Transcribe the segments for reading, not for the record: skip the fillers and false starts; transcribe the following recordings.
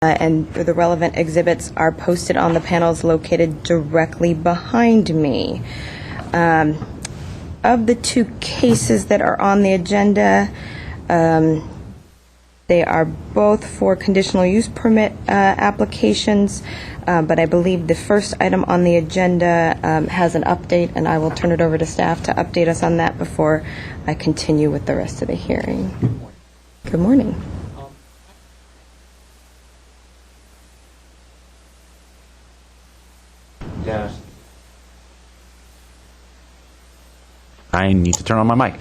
and the relevant exhibits are posted on the panels located directly behind me. Of the two cases that are on the agenda, they are both for conditional use permit applications, but I believe the first item on the agenda has an update, and I will turn it over to staff to update us on that before I continue with the rest of the hearing. Good morning. Yes. I need to turn on my mic.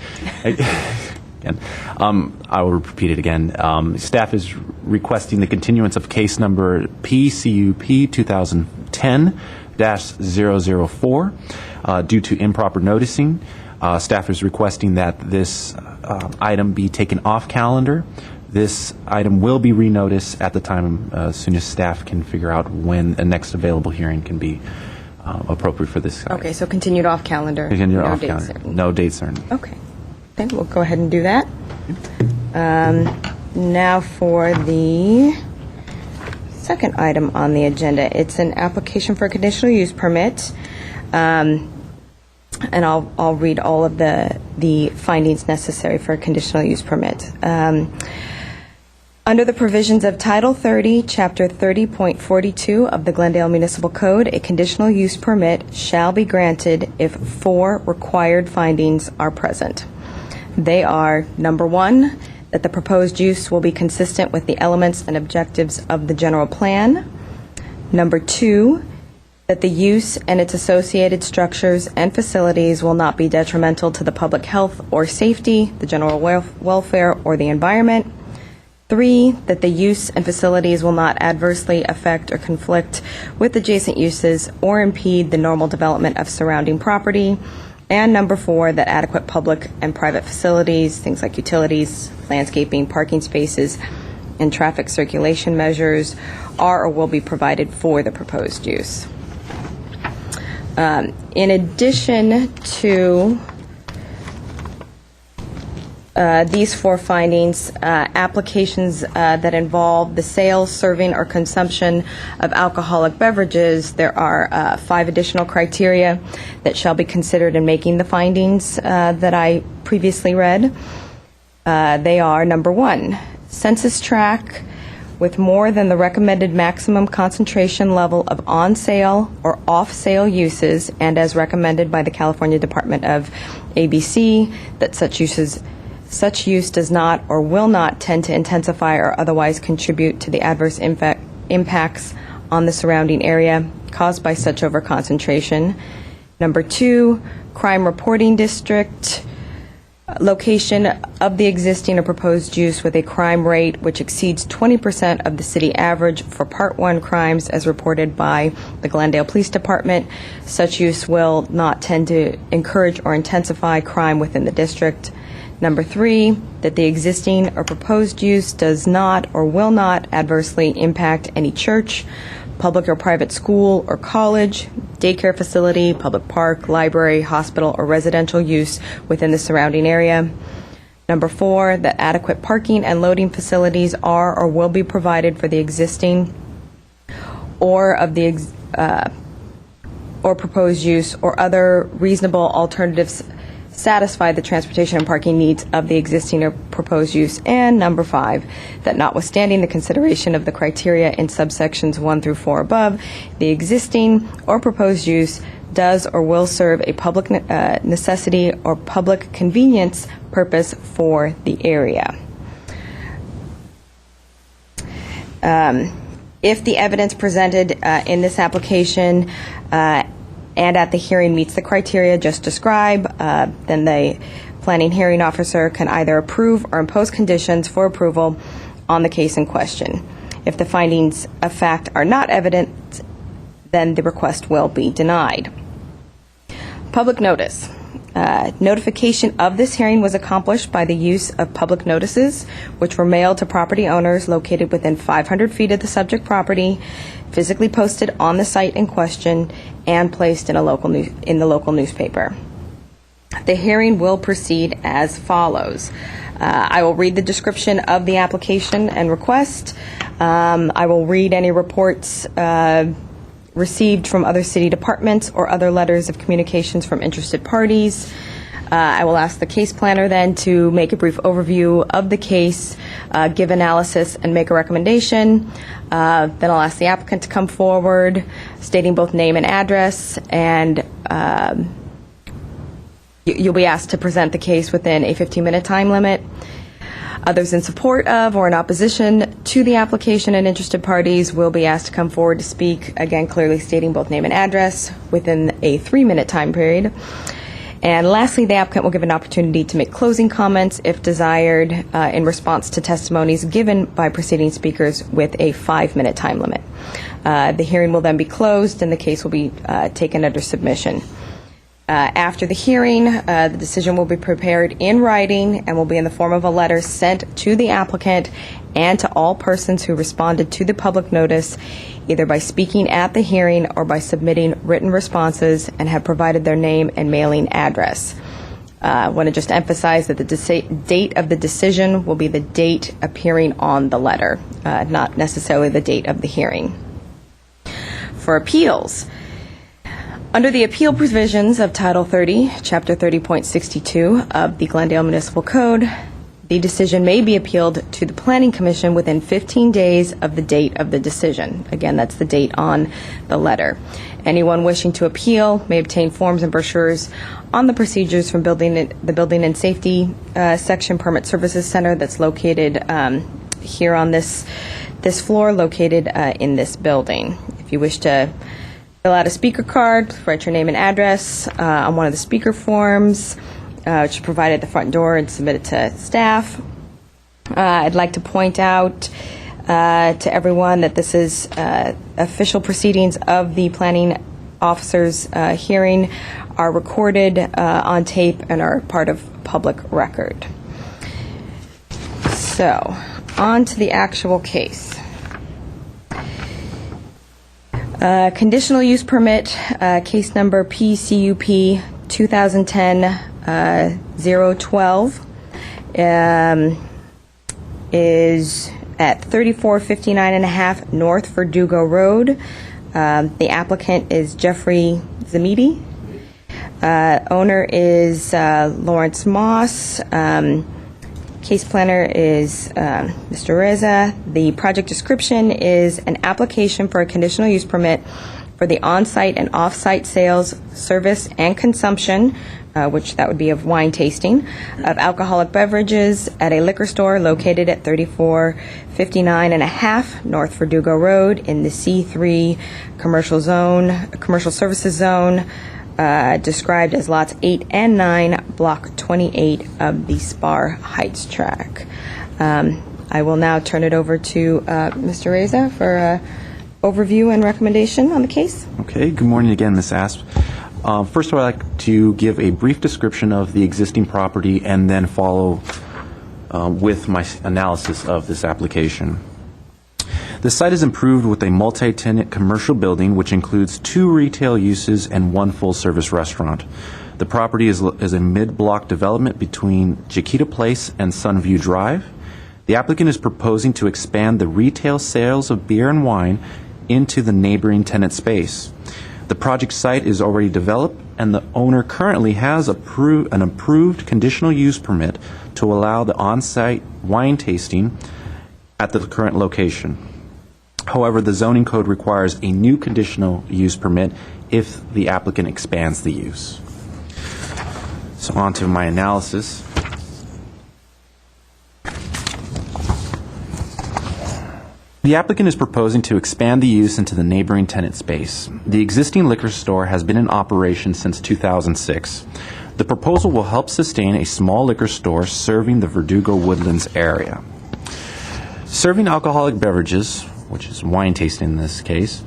Again. I will repeat it again. Staff is requesting the continuance of case number PCUP 2010-004 due to improper noticing. Staff is requesting that this item be taken off calendar. This item will be renoticed at the time as soon as staff can figure out when a next available hearing can be appropriate for this item. Okay, so continued off calendar. Continued no off date calendar. certain. No date certain. Okay, then we'll go ahead and do that. Now for the second item on the agenda. It's an application for a conditional use permit. And I'll read all of the findings necessary for a conditional use permit. Under the provisions of Title 30, Chapter 30.42 of the Glendale Municipal Code, a conditional use permit shall be granted if 4 required findings are present. They are, number 1, that the proposed use will be consistent with the elements and objectives of the general plan. Number 2, that the use and its associated structures and facilities will not be detrimental to the public health or safety, the general welfare, or the environment. 3, that the use and facilities will not adversely affect or conflict with adjacent uses or impede the normal development of surrounding property. And number 4, that adequate public and private facilities, things like utilities, landscaping, parking spaces, and traffic circulation measures are or will be provided for the proposed use. In addition to these 4 findings, applications that involve the sale, serving, or consumption of alcoholic beverages, there are 5 additional criteria that shall be considered in making the findings that I previously read. They are, number 1, census tract with more than the recommended maximum concentration level of on-sale or off-sale uses, and as recommended by the California Department of ABC, that such use does not or will not tend to intensify or otherwise contribute to the adverse impacts on the surrounding area caused by such overconcentration. Number 2, crime reporting district, location of the existing or proposed use with a crime rate which exceeds 20% of the city average for Part 1 crimes as reported by the Glendale Police Department. Such use will not tend to encourage or intensify crime within the district. Number 3, that the existing or proposed use does not or will not adversely impact any church, public or private school or college, daycare facility, public park, library, hospital, or residential use within the surrounding area. Number 4, that adequate parking and loading facilities are or will be provided for the existing or of the or proposed use, or other reasonable alternatives satisfy the transportation and parking needs of the existing or proposed use. And number 5, that notwithstanding the consideration of the criteria in subsections 1 through 4 above, the existing or proposed use does or will serve a public necessity or public convenience purpose for the area. If the evidence presented in this application and at the hearing meets the criteria just described, then the planning hearing officer can either approve or impose conditions for approval on the case in question. If the findings of fact are not evident, then the request will be denied. Public notice. Notification of this hearing was accomplished by the use of public notices, which were mailed to property owners located within 500 feet of the subject property, physically posted on the site in question, and placed in the local newspaper. The hearing will proceed as follows. I will read the description of the application and request. I will read any reports received from other city departments or other letters of communications from interested parties. I will ask the case planner then to make a brief overview of the case, give analysis, and make a recommendation. Then I'll ask the applicant to come forward, stating both name and address, and you'll be asked to present the case within a 15-minute time limit. Others in support of or in opposition to the application and interested parties will be asked to come forward to speak, again clearly stating both name and address, within a 3-minute time period. And lastly, the applicant will give an opportunity to make closing comments if desired in response to testimonies given by preceding speakers with a 5-minute time limit. The hearing will then be closed and the case will be taken under submission. After the hearing, the decision will be prepared in writing and will be in the form of a letter sent to the applicant and to all persons who responded to the public notice, either by speaking at the hearing or by submitting written responses and have provided their name and mailing address. I want to just emphasize that the date of the decision will be the date appearing on the letter, not necessarily the date of the hearing. For appeals, under the appeal provisions of Title 30, Chapter 30.62 of the Glendale Municipal Code, the decision may be appealed to the Planning Commission within 15 days of the date of the decision. Again, that's the date on the letter. Anyone wishing to appeal may obtain forms and brochures on the procedures from the Building and Safety Section Permit Services Center that's located here on this floor, located in this building. If you wish to fill out a speaker card, write your name and address on one of the speaker forms, which is provided at the front door, and submit it to staff. I'd like to point out to everyone that this is official proceedings of the planning officer's hearing are recorded on tape and are part of public record. So, on to the actual case. Conditional use permit, case number PCUP 2010-012, is at 3459.5 North Verdugo Road. The applicant is Jeffrey Zamidi. Owner is Lawrence Moss. Case planner is Mr. Reza. The project description is an application for a conditional use permit for the on-site and off-site sales, service, and consumption, which that would be of wine tasting, of alcoholic beverages at a liquor store located at 3459.5 North Verdugo Road in the C3 commercial services zone, described as lots 8 and 9, block 28 of the Spar Heights tract. I will now turn it over to Mr. Reza for an overview and recommendation on the case. Okay, good morning again, Ms. Asp. First, I'd like to give a brief description of the existing property and then follow with my analysis of this application. The site is improved with a multi-tenant commercial building which includes 2 retail uses and 1 full-service restaurant. The property is a mid-block development between Chiquita Place and Sunview Drive. The applicant is proposing to expand the retail sales of beer and wine into the neighboring tenant space. The project site is already developed, and the owner currently has an approved conditional use permit to allow the on-site wine tasting at the current location. However, the zoning code requires a new conditional use permit if the applicant expands the use. So on to my analysis. The applicant is proposing to expand the use into the neighboring tenant space. The existing liquor store has been in operation since 2006. The proposal will help sustain a small liquor store serving the Verdugo Woodlands area. Serving alcoholic beverages, which is wine tasting in this case,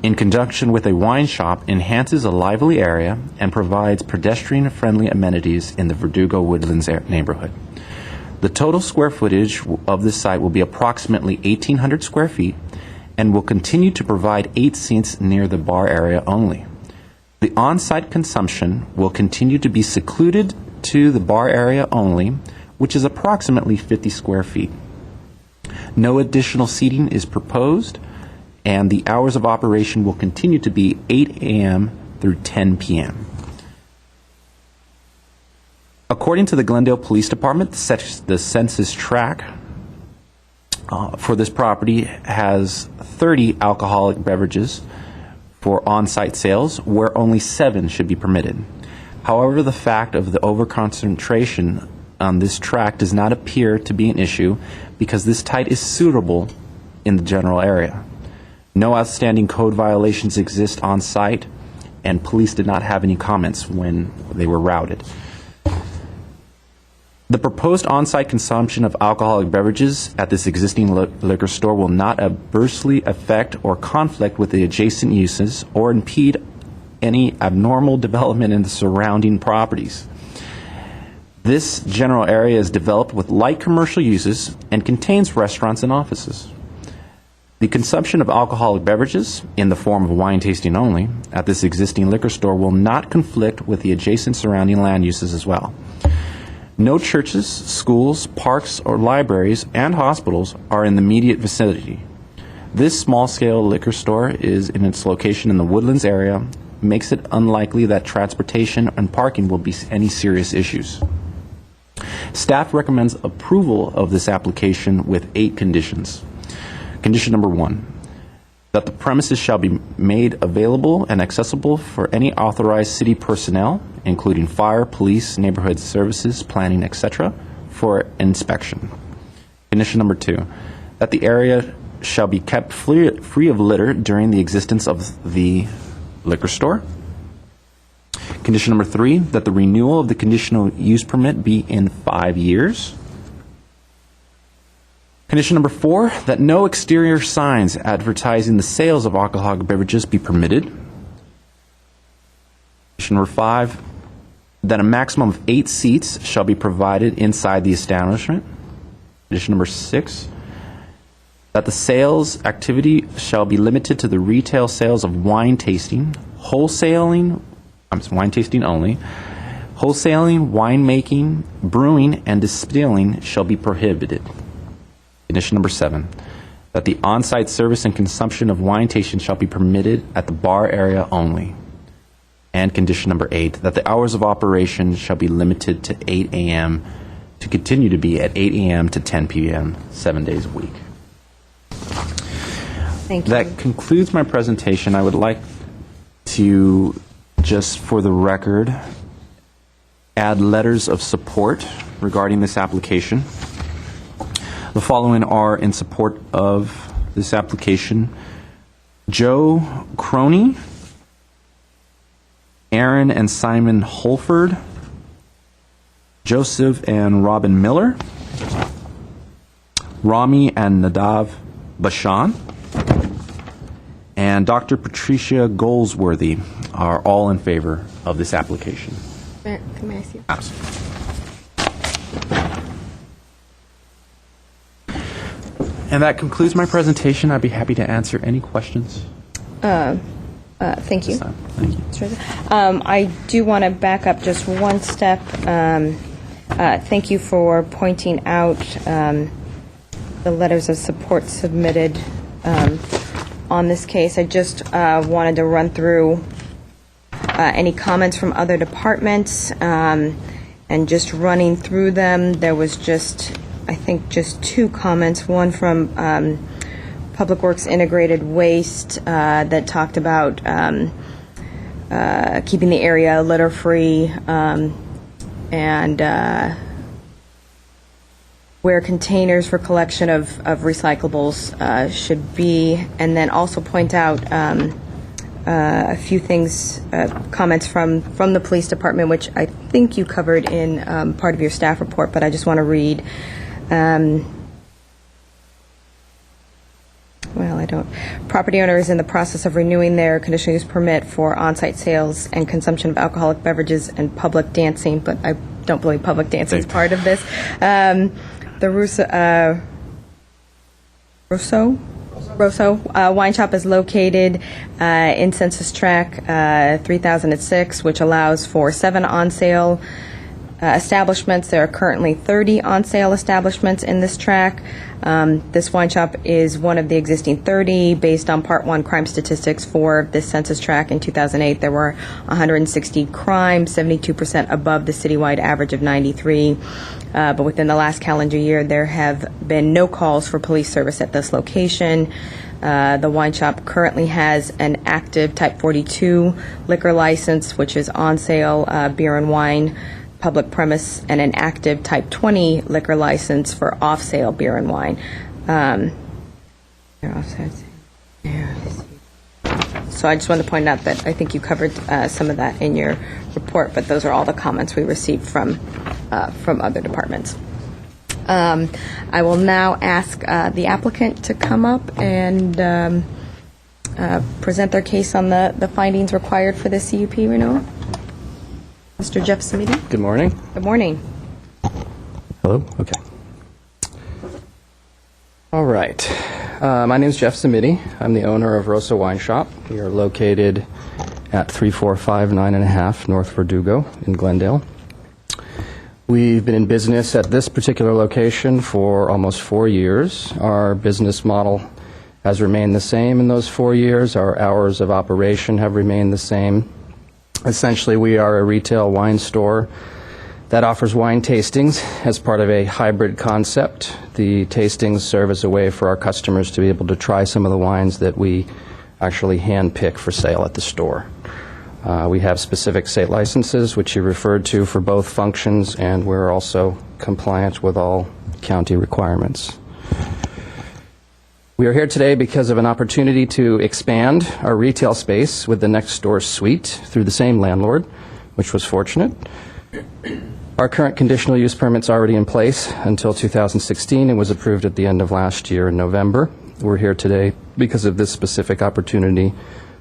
in conjunction with a wine shop enhances a lively area and provides pedestrian-friendly amenities in the Verdugo Woodlands neighborhood. The total square footage of this site will be approximately 1,800 square feet and will continue to provide 8 seats near the bar area only. The on-site consumption will continue to be secluded to the bar area only, which is approximately 50 square feet. No additional seating is proposed, and the hours of operation will continue to be 8 a.m. through 10 p.m. According to the Glendale Police Department, the census tract for this property has 30 alcoholic beverages for on-site sales, where only 7 should be permitted. However, the fact of the overconcentration on this tract does not appear to be an issue because this site is suitable in the general area. No outstanding code violations exist on site, and police did not have any comments when they were routed. The proposed on-site consumption of alcoholic beverages at this existing liquor store will not adversely affect or conflict with the adjacent uses or impede any abnormal development in the surrounding properties. This general area is developed with light commercial uses and contains restaurants and offices. The consumption of alcoholic beverages, in the form of wine tasting only, at this existing liquor store will not conflict with the adjacent surrounding land uses as well. No churches, schools, parks, or libraries and hospitals are in the immediate vicinity. This small-scale liquor store is in its location in the Woodlands area, makes it unlikely that transportation and parking will be any serious issues. Staff recommends approval of this application with 8 conditions. Condition number 1, that the premises shall be made available and accessible for any authorized city personnel, including fire, police, neighborhood services, planning, etc., for inspection. Condition number 2, that the area shall be kept free of litter during the existence of the liquor store. Condition number 3, that the renewal of the conditional use permit be in 5 years. Condition number 4, that no exterior signs advertising the sales of alcoholic beverages be permitted. Condition number 5, that a maximum of 8 seats shall be provided inside the establishment. Condition number 6, that the sales activity shall be limited to the retail sales of wine tasting, wine tasting only. Wholesaling, winemaking, brewing, and distilling shall be prohibited. Condition number 7, that the on-site service and consumption of wine tasting shall be permitted at the bar area only. And condition number 8, that the hours of operation shall be limited to 8 a.m. to continue to be at 8 a.m. to 10 p.m. 7 days a week. Thank you. That concludes my presentation. I would like to, just for the record, add letters of support regarding this application. The following are in support of this application: Joe Croney, Aaron and Simon Holford, Joseph and Robin Miller, Rami and Nadav Bashan, and Dr. Patricia Goldsworthy are all in favor of this application. Can I ask you? Absolutely. And that concludes my presentation. I'd be happy to answer any questions. Thank you. Thank you. I do want to back up just one step. Thank you for pointing out the letters of support submitted on this case. I just wanted to run through any comments from other departments, and just running through them, there was just, I think, just 2 comments. One from Public Works Integrated Waste that talked about keeping the area litter-free, and where containers for collection of recyclables should be, and then also point out a few things, comments from the police department, which I think you covered in part of your staff report, but I just want to read. Well, I don't. Property owner is in the process of renewing their conditional use permit for on-site sales and consumption of alcoholic beverages and public dancing, but I don't believe public dancing is part of this. The Rosso wine shop is located in Census Tract 3006, which allows for 7 on-sale establishments. There are currently 30 on-sale establishments in this tract. This wine shop is one of the existing 30. Based on Part 1 crime statistics for this census tract in 2008, there were 160 crimes, 72% above the citywide average of 93. But within the last calendar year, there have been no calls for police service at this location. The wine shop currently has an active Type 42 liquor license, which is on-sale beer and wine public premise, and an active Type 20 liquor license for off-sale beer and wine. So I just wanted to point out that I think you covered some of that in your report, but those are all the comments we received from other departments. I will now ask the applicant to come up and present their case on the findings required for the CUP renewal. Mr. Jeff Samiti. Good morning. Good morning. Hello? Okay. All right. My name is Jeff Samiti. I'm the owner of Rosa Wine Shop. We are located at 3459.5 North Verdugo in Glendale. We've been in business at this particular location for almost 4 years. Our business model has remained the same in those 4 years. Our hours of operation have remained the same. Essentially, we are a retail wine store that offers wine tastings as part of a hybrid concept. The tastings serve as a way for our customers to be able to try some of the wines that we actually hand-pick for sale at the store. We have specific state licenses, which you referred to, for both functions, and we're also compliant with all county requirements. We are here today because of an opportunity to expand our retail space with the next door suite through the same landlord, which was fortunate. Our current conditional use permit's already in place until 2016 and was approved at the end of last year in November. We're here today because of this specific opportunity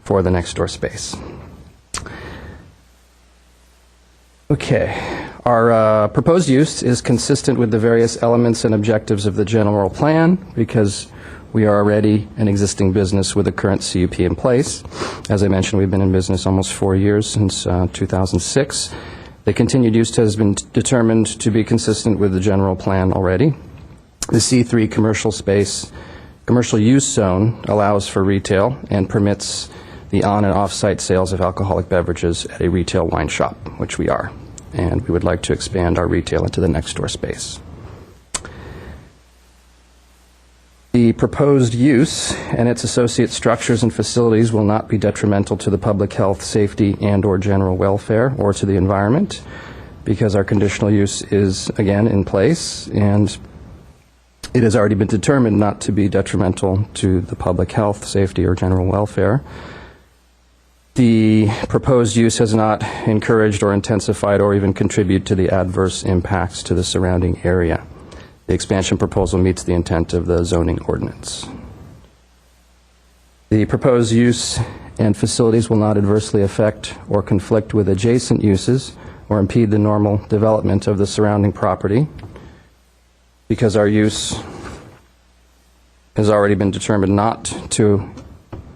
for the next door space. Okay. Our proposed use is consistent with the various elements and objectives of the general plan because we are already an existing business with a current CUP in place. As I mentioned, we've been in business almost 4 years, since 2006. The continued use has been determined to be consistent with the general plan already. The C3 commercial use zone allows for retail and permits the on- and off-site sales of alcoholic beverages at a retail wine shop, which we are. And we would like to expand our retail into the next door space. The proposed use and its associate structures and facilities will not be detrimental to the public health, safety, and/or general welfare or to the environment because our conditional use is, again, in place, and it has already been determined not to be detrimental to the public health, safety, or general welfare. The proposed use has not encouraged or intensified or even contributed to the adverse impacts to the surrounding area. The expansion proposal meets the intent of the zoning ordinance. The proposed use and facilities will not adversely affect or conflict with adjacent uses or impede the normal development of the surrounding property because our use has already been determined not to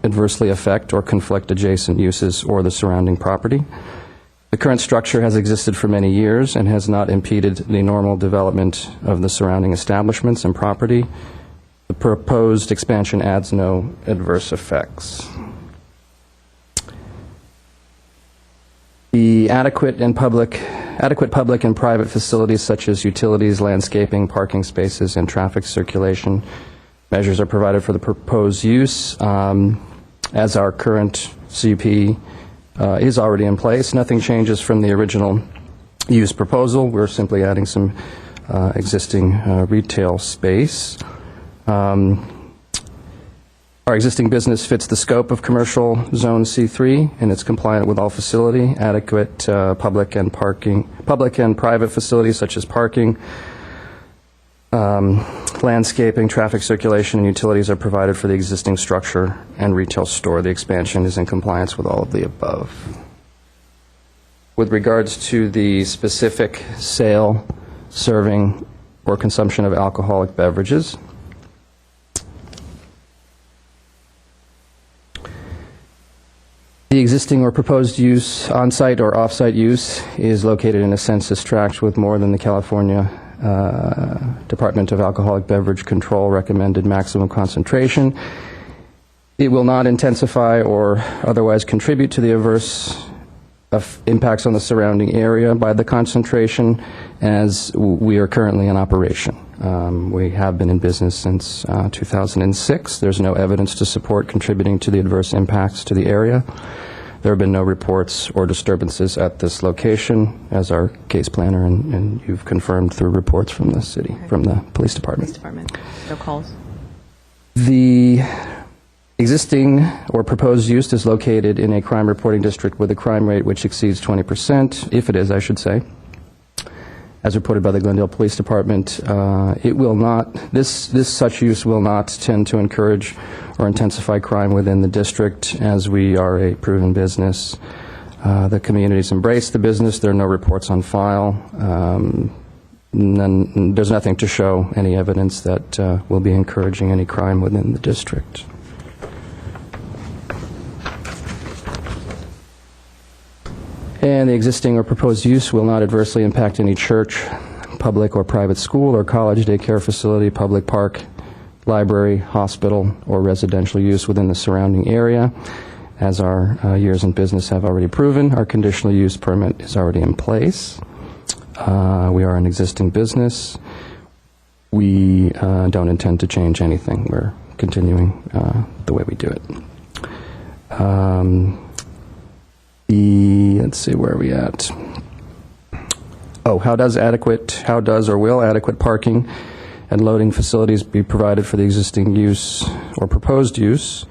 adversely affect or conflict adjacent uses or the surrounding property. The current structure has existed for many years and has not impeded the normal development of the surrounding establishments and property. The proposed expansion adds no adverse effects. The adequate public and private facilities such as utilities, landscaping, parking spaces, and traffic circulation measures are provided for the proposed use. As our current CUP is already in place, nothing changes from the original use proposal. We're simply adding some existing retail space. Our existing business fits the scope of commercial zone C3, and it's compliant with all facility, adequate public and private facilities such as parking, landscaping, traffic circulation, and utilities are provided for the existing structure and retail store. The expansion is in compliance with all of the above. With regards to the specific sale, serving, or consumption of alcoholic beverages, The existing or proposed use, on-site or off-site use, is located in a census tract with more than the California Department of Alcoholic Beverage Control recommended maximum concentration. It will not intensify or otherwise contribute to the adverse impacts on the surrounding area by the concentration, as we are currently in operation. We have been in business since 2006. There's no evidence to support contributing to the adverse impacts to the area. There have been no reports or disturbances at this location, as our case planner and you've confirmed through reports from the city, from the police department. No calls? The existing or proposed use is located in a crime reporting district with a crime rate which exceeds 20%, if it is, I should say. As reported by the Glendale Police Department, it will not, such use will not tend to encourage or intensify crime within the district, as we are a proven business. The community's embraced the business. There are no reports on file. There's nothing to show any evidence that will be encouraging any crime within the district. And the existing or proposed use will not adversely impact any church, public or private school or college, daycare facility, public park, library, hospital, or residential use within the surrounding area. As our years in business have already proven, our conditional use permit is already in place. We are an existing business. We don't intend to change anything. We're continuing the way we do it. Let's see, where are we at? Oh, how does or will adequate parking and loading facilities be provided for the existing use or proposed use,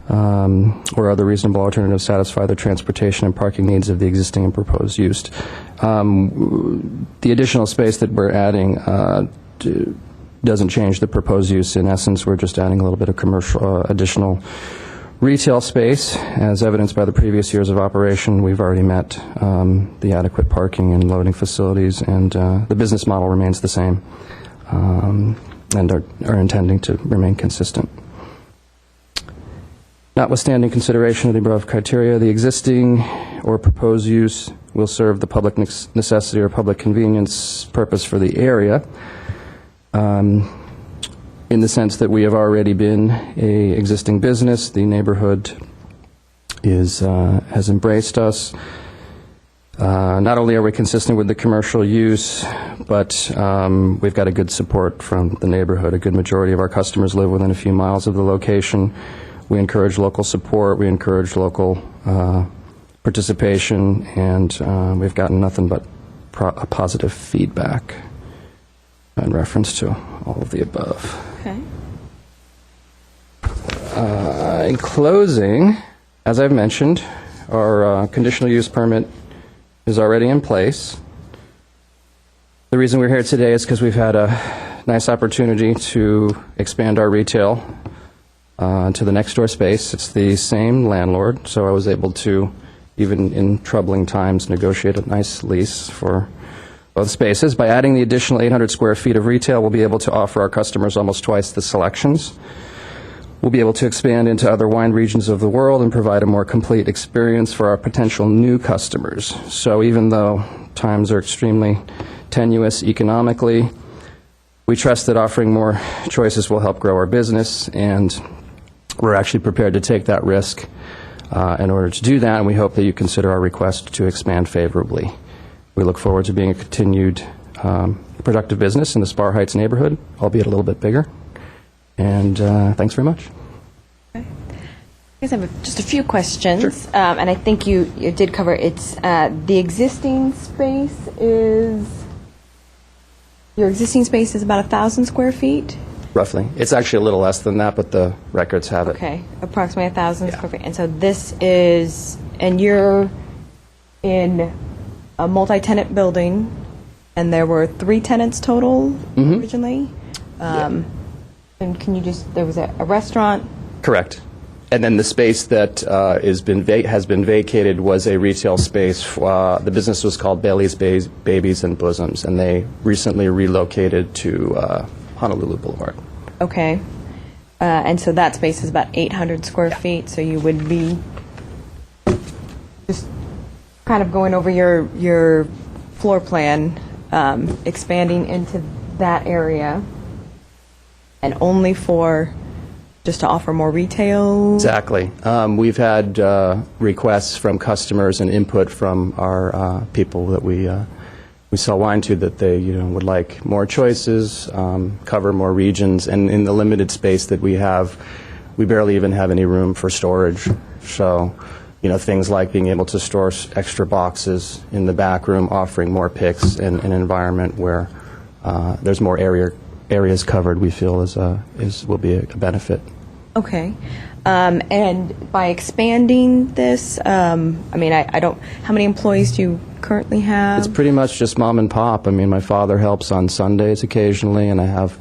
or other reasonable alternatives satisfy the transportation and parking needs of the existing and proposed use? The additional space that we're adding doesn't change the proposed use. In essence, we're just adding a little bit of commercial, additional retail space. As evidenced by the previous years of operation, we've already met the adequate parking and loading facilities, and the business model remains the same, and are intending to remain consistent. Notwithstanding consideration of the above criteria, the existing or proposed use will serve the public necessity or public convenience purpose for the area, in the sense that we have already been a existing business. The neighborhood has embraced us. Not only are we consistent with the commercial use, but we've got a good support from the neighborhood. A good majority of our customers live within a few miles of the location. We encourage local support. We encourage local participation, and we've gotten nothing but positive feedback in reference to all of the above. Okay. In closing, as I've mentioned, our conditional use permit is already in place. The reason we're here today is because we've had a nice opportunity to expand our retail to the next door space. It's the same landlord, so I was able to, even in troubling times, negotiate a nice lease for both spaces. By adding the additional 800 square feet of retail, we'll be able to offer our customers almost twice the selections. We'll be able to expand into other wine regions of the world and provide a more complete experience for our potential new customers. So even though times are extremely tenuous economically, we trust that offering more choices will help grow our business, and we're actually prepared to take that risk in order to do that, and we hope that you consider our request to expand favorably. We look forward to being a continued productive business in the Spar Heights neighborhood, albeit a little bit bigger. And thanks very much. Okay. I guess I have just a few questions. Sure. And I think you did cover it. It's the existing space is, your existing space is about 1,000 square feet? Roughly. It's actually a little less than that, but the records have it. Okay, approximately 1,000 Yeah. square feet. And so this is, and you're in a multi-tenant building, and there were 3 tenants total originally? And can you just, there was a restaurant? Correct. And then the space that has been vacated was a retail space. The business was called Bailey's Babies and Bosoms, and they recently relocated to Honolulu Boulevard. Okay. And so that space is about 800 square feet, so you would be kind of going over your floor plan, expanding into that area, and only for, just to offer more retail? Exactly. We've had requests from customers and input from our people that we sell wine to, that they would like more choices, cover more regions, and in the limited space that we have, we barely even have any room for storage. So, things like being able to store extra boxes in the back room, offering more picks in an environment where there's more areas covered, we feel will be a benefit. Okay. And by expanding this, I don't, how many employees do you currently have? It's pretty much just mom and pop. My father helps on Sundays occasionally, and I have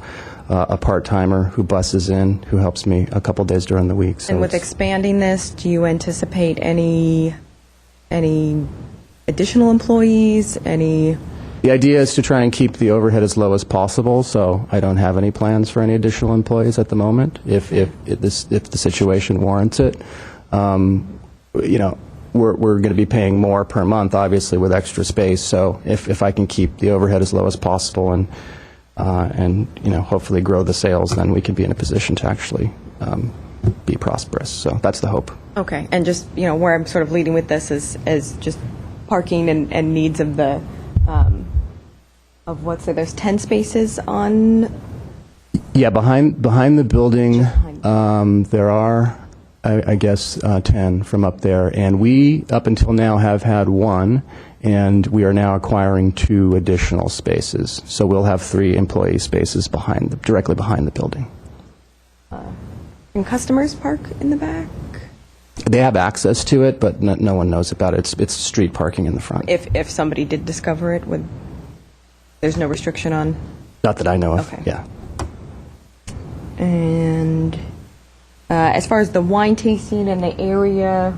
a part-timer who buses in, who helps me a couple days during the week. So and with expanding this, do you anticipate any additional employees, any? The idea is to try and keep the overhead as low as possible, so I don't have any plans for any additional employees at the moment. If the situation warrants it, we're going to be paying more per month, obviously, with extra space. So if I can keep the overhead as low as possible and hopefully grow the sales, then we can be in a position to actually be prosperous. So that's the hope. Okay, and just where I'm sort of leading with this is just parking and needs of the. So there's 10 spaces on? Yeah, behind the building, Behind. there are, I guess, 10 from up there. And we, up until now, have had 1, and we are now acquiring 2 additional spaces. So we'll have 3 employee spaces directly behind the building. Can customers park in the back? They have access to it, but no one knows about it. It's street parking in the front. If somebody did discover it, there's no restriction on? Not that I know of. Okay. Yeah. And as far as the wine tasting and the area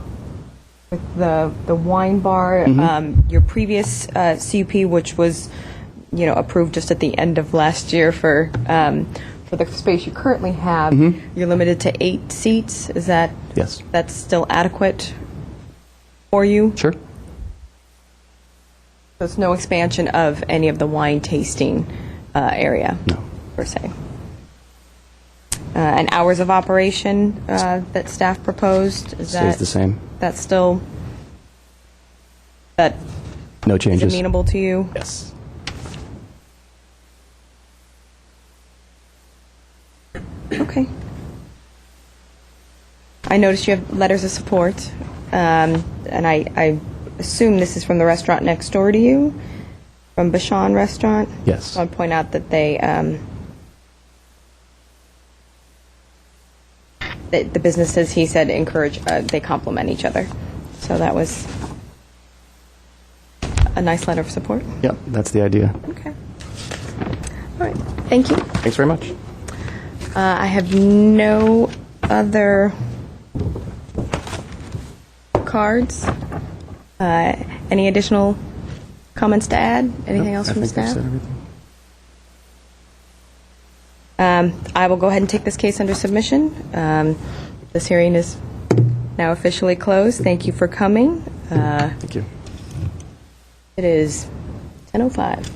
with the wine bar, your previous CUP, which was approved just at the end of last year for the space you currently have, you're limited to 8 seats. Is that? Yes. That's still adequate for you? Sure. So it's no expansion of any of the wine tasting area? No. Per se. And hours of operation that staff proposed, Stays the same. That's still, that No is changes. amenable to you? Yes. Okay. I noticed you have letters of support, and I assume this is from the restaurant next door to you, from Bashan Restaurant? Yes. So I'd point out that the businesses, he said, encourage, they complement each other. So that was a nice letter of support. Yep, that's the idea. Okay. All right. Thank you. Thanks very much. I have no other cards. Any additional comments to add? Anything else I from think I've staff? said everything. I will go ahead and take this case under submission. This hearing is now officially closed. Thank you for coming. Thank you. It is 10:05.